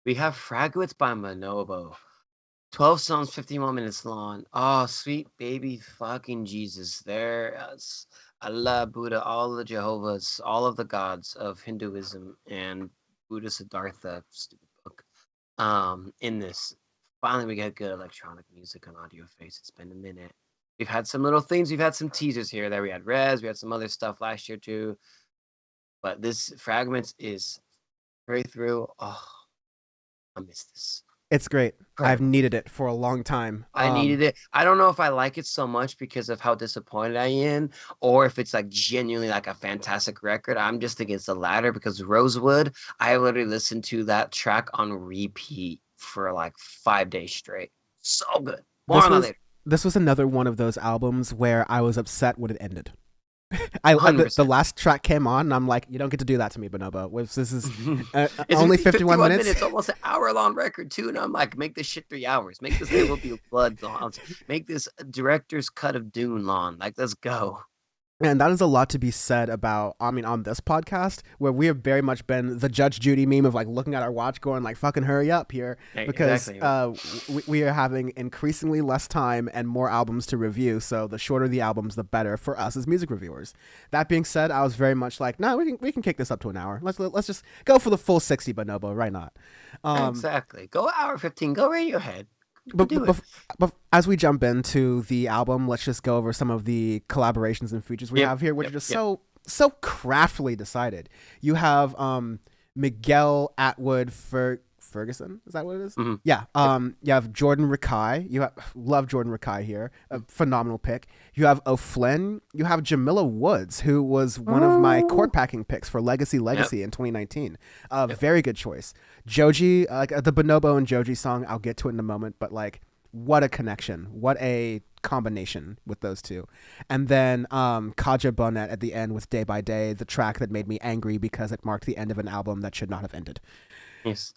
We have Fragments by Bonobo. 12 songs, 51 minutes long. Oh, sweet baby fucking Jesus. There's Allah, Buddha, all the Jehovah's, all of the gods of Hinduism and Buddha Siddhartha, stupid book. In this. Finally we get good electronic music on Audioface. It's been a minute. We've had some little things, we've had some teasers here. There we had Rez, we had some other stuff last year too. But this Fragments is straight through. Oh, I miss this. It's great. I've Incredible. needed it for a long time. I needed it. I don't know if I like it so much because of how disappointed I am, or if it's like genuinely like a fantastic record. I'm just thinking it's the latter because Rosewood, I literally listened to that track on repeat for like 5 days straight. So good. More This on that was later. this was another one of those albums where I was upset when it ended. The 100%. last track came on, and I'm like, you don't get to do that to me, Bonobo. This is It's only 51 51 minutes. minutes, almost an hour long record too. And I'm like, make this shit 3 hours. Make this There Will Be Blood long. Make this director's cut of Dune long. Like, let's go. And that is a lot to be said about, I mean, on this podcast, where we have very much been the Judge Judy meme of like looking at our watch going like, fucking hurry up here. Because Exactly. we are having increasingly less time and more albums to review. So the shorter the albums, the better for us as music reviewers. That being said, I was very much like, no, we can kick this up to an hour. Let's just go for the full 60, Bonobo. Right not? Um, Exactly. Go hour 15. Go Radiohead. but, Do but, it. but as we jump into the album, let's just go over some of the collaborations and features we Yep. have here, which are Yep. just Yep. so craftily decided. You have Miguel Ferguson. Is that what it is? Hmm. Yeah. Yep. You have Jordan Rakai. Love Jordan Rakai here. A phenomenal pick. You have O'Flynn. You have Jamila Woods, who was one of my Oh. court packing picks for Legacy Yep. in 2019. Yep. Very good choice. Joji, the Bonobo and Joji song. I'll get to it in a moment, but like, what a connection! What a combination with those two. And then Kaja Bonet at the end with Day by Day, the track that made me angry because it marked the end of an album that should not have ended. Yes.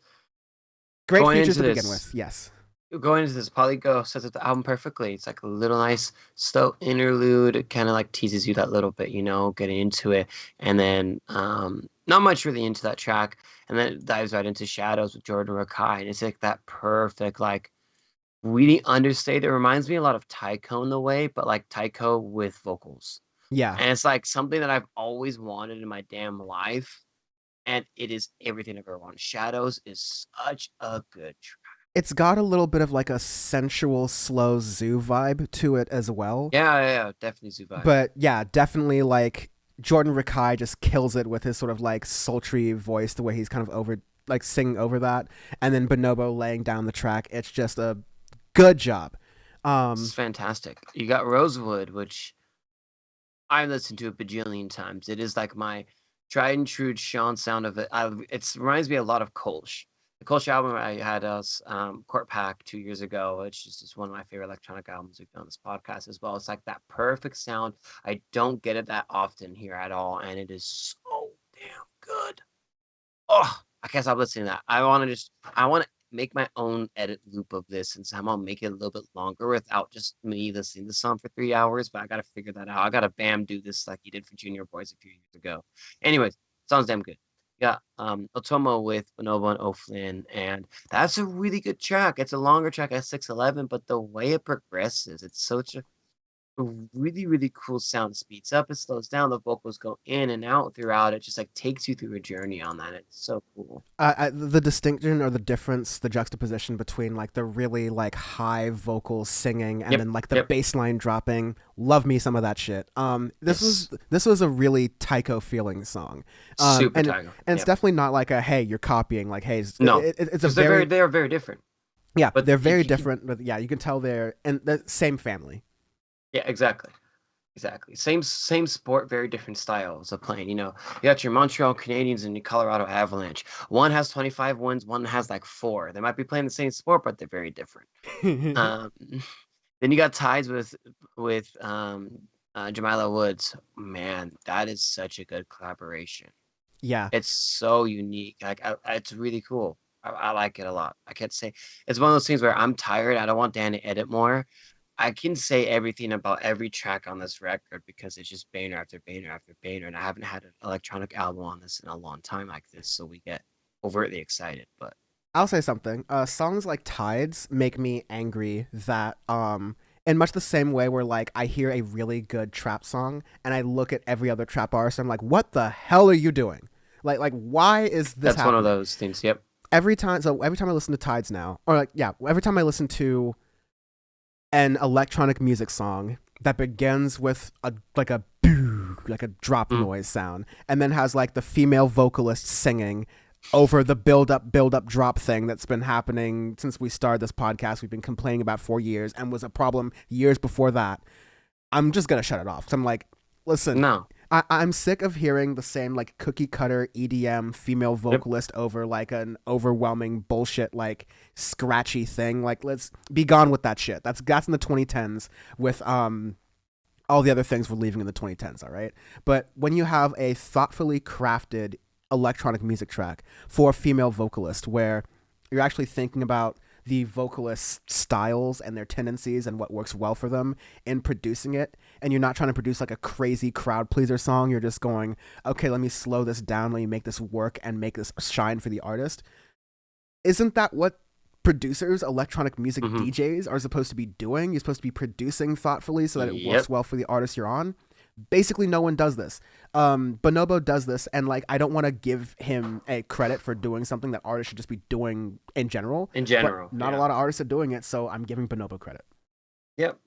Great Going features into to begin this, with, yes. Polygo sets up the album perfectly. It's like a little nice slow interlude. It kind of like teases you that little bit, getting into it, and then not much really into that track, and then it dives right into Shadows with Jordan Rakai, and it's like that perfect like really understated. It reminds me a lot of Tycho in the way, but like Tycho with vocals. Yeah. And it's like something that I've always wanted in my damn life. And it is everything I've ever wanted. Shadows is such a good track. It's got a little bit of like a sensual, slow zoo vibe to it as well. Yeah, definitely Zoo vibe. But yeah, definitely like Jordan Rakai just kills it with his sort of like sultry voice, the way he's kind of over like singing over that. And then Bonobo laying down the track. It's just a good job. It's Um, fantastic. You got Rosewood, which I listened to a bajillion times. It is like my tried and true Sean sound of it. It reminds me a lot of Kolsch. The Kolsch album I had us Court Pack 2 years ago, which is just one of my favorite electronic albums we've done on this podcast as well. It's like that perfect sound. I don't get it that often here at all, and it is so damn good. Oh, I can't stop listening to that. I want to make my own edit loop of this and somehow make it a little bit longer without just me listening to the song for 3 hours. But I got to figure that out. I got to bam do this like you did for Junior Boys a few years ago. Anyways, sounds damn good. Yeah, Otomo with Bonobo and O'Flynn, and that's a really good track. It's a longer track at 6:11, but the way it progresses, it's such a really, really cool sound. It speeds up, it slows down, the vocals go in and out throughout. It just like takes you through a journey on that. It's so cool. the distinction or the difference, the juxtaposition between like the really like high vocal singing and Yep, then like the yep, bass line dropping. Love me some of that shit. yes. This was a really Tycho feeling song. Super And tiger. it's Yep. definitely not like a hey you're copying like hey No, it's a because very they are very different. yeah But they're if very you can, different but yeah you can tell they're in the same family. yeah, exactly. Exactly. Same sport, very different styles of playing. You got your Montreal Canadiens and your Colorado Avalanche. One has 25 wins, one has like four. They might be playing the same sport, but they're very different. Um, then you got ties with Jamila Woods. Man, that is such a good collaboration. Yeah. It's so unique. It's really cool. I like it a lot. I can't say it's one of those things where I'm tired. I don't want Dan to edit more. I can say everything about every track on this record because it's just banger after banger after banger, and I haven't had an electronic album on this in a long time like this, so we get overtly excited. But I'll say something. Songs like Tides make me angry that in much the same way where like I hear a really good trap song and I look at every other trap artist and I'm like, what the hell are you doing? Like why is this That's one of happening? those things. Yep. Every time I listen to Tides now, or like yeah, every time I listen to an electronic music song that begins with a like a boo, like a drop Mm. noise sound, and then has like the female vocalist singing over the build up, drop thing that's been happening since we started this podcast. We've been complaining about for years and was a problem years before that. I'm just gonna shut it off. So I'm like, listen, No. I'm sick of hearing the same like cookie cutter EDM female Yep. vocalist over like an overwhelming bullshit like scratchy thing. Like let's be gone with that shit. That's in the 2010s with all the other things we're leaving in the 2010s, all right? But when you have a thoughtfully crafted electronic music track for a female vocalist where you're actually thinking about the vocalist styles and their tendencies and what works well for them in producing it, and you're not trying to produce like a crazy crowd pleaser song, you're just going, okay, let me slow this down, let me make this work and make this shine for the artist. Isn't that what producers, electronic music Hmm. DJs are supposed to be doing? You're supposed to be producing thoughtfully so that it works Yep. well for the artist you're on. Basically, no one does this. Bonobo does this, and like I don't want to give him a credit for doing something that artists should just be doing in general, In but general. not a Yeah. lot of artists are doing it, so I'm giving Bonobo credit. Yep.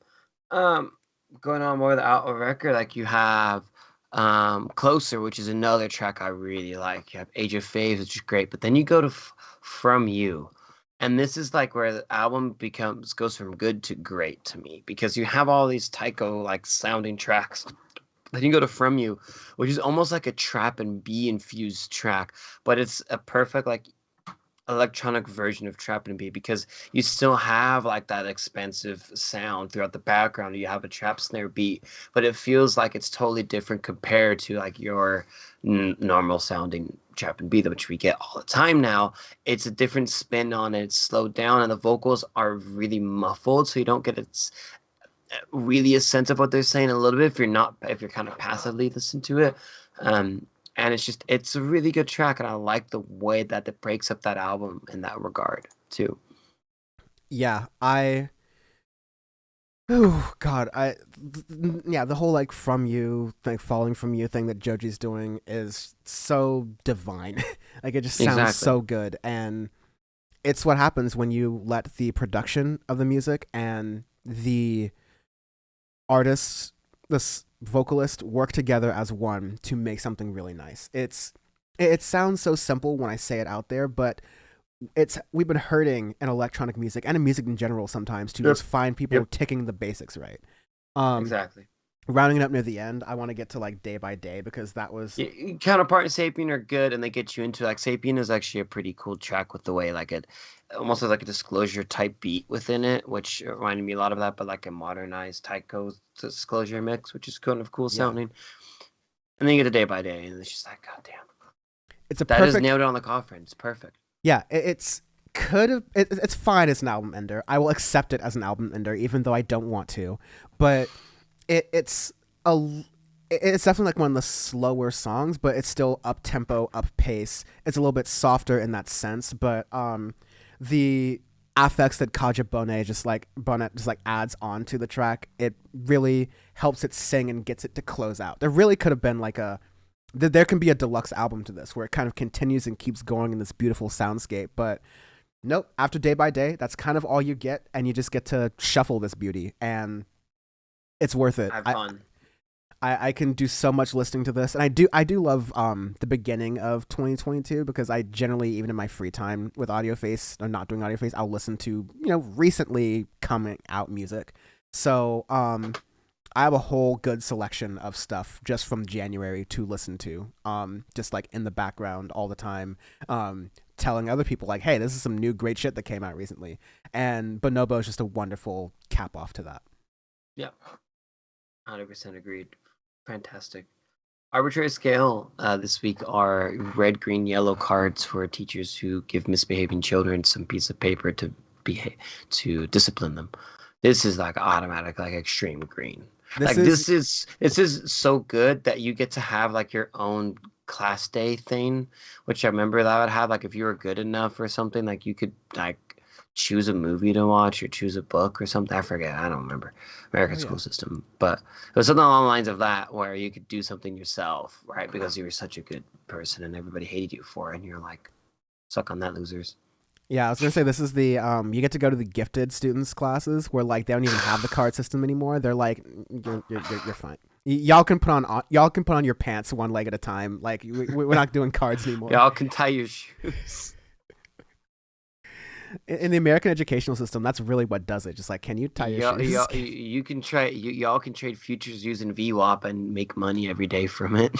Um, Going on more with the out of record, like you have Closer, which is another track I really like. You have Age of Faves, which is great, but then you go to From You. And this is like where the album goes from good to great to me because you have all these taiko like sounding tracks. Then you go to From You, which is almost like a trap and B infused track, but it's a perfect like electronic version of trap and beat because you still have like that expensive sound throughout the background. You have a trap snare beat, but it feels like it's totally different compared to like your normal sounding trap and beat, which we get all the time now. It's a different spin on it. It's slowed down, and the vocals are really muffled, so you don't get its really a sense of what they're saying a little bit if you're kind of passively listen to it. Um, and it's a really good track, and I like the way that it breaks up that album in that regard too. Yeah, I. Oh God, yeah, the whole like from you thing, falling from you thing that Joji's doing is so divine. Like it just sounds Exactly. so good, and it's what happens when you let the production of the music and the artists, this vocalist work together as one to make something really nice. It sounds so simple when I say it out there, but it's we've been hurting in electronic music and in music in general sometimes to Yep. just find people Yep. ticking the basics right. Um, Exactly. Rounding it up near the end, I want to get to like Day by Day because that was Counterpart and Sapien are good, and they get you into like Sapien is actually a pretty cool track with the way like it almost has like a disclosure type beat within it, which reminded me a lot of that, but like a modernized Tycho disclosure mix, which is kind of cool yeah, sounding. And then you get a Day by Day, and it's just like, God damn, it's a that is perfect nailed it on the coffin. It's perfect. yeah. It's could have it's fine as an album ender. I will accept it as an album ender even though I don't want to, but it's a it's definitely like one of the slower songs, but it's still up tempo, up pace. It's a little bit softer in that sense, but the affects that Bonnet just like adds on to the track, it really helps it sing and gets it to close out. There really could have been like there can be a deluxe album to this where it kind of continues and keeps going in this beautiful soundscape, but nope, after Day by Day, that's kind of all you get, and you just get to shuffle this beauty, and it's worth it. Have fun. I can do so much listening to this, and I do love the beginning of 2022 because I generally, even in my free time with Audioface or not doing Audioface, I'll listen to recently coming out music. So I have a whole good selection of stuff just from January to listen to, just like in the background all the time, telling other people like, hey, this is some new great shit that came out recently, and Bonobo is just a wonderful cap off to that. Yeah, 100% agreed. Fantastic. Arbitrary scale this week are red, green, yellow cards for teachers who give misbehaving children some piece of paper to behave to discipline them. This is like automatic, like extreme green. This Like is this is so good that you get to have like your own class day thing, which I remember that would have like if you were good enough or something, like you could like choose a movie to watch or choose a book or something. I forget. I don't remember Oh American yeah. school system, but it was something along the lines of that where you could do something yourself, right? Because you were such a good person and everybody hated you for it, and you're like, suck on that, losers. Yeah, I was gonna say this is the you get to go to the gifted students classes where like they don't even have the card system anymore. They're like, you're fine. Y'all can put on your pants one leg at a time. Like we're not doing cards anymore. Y'all can tie your shoes. In the American educational system, that's really what does it. Just like, can you tie your shoes? You can try. Y'all can trade futures using VWAP and make money every day from it.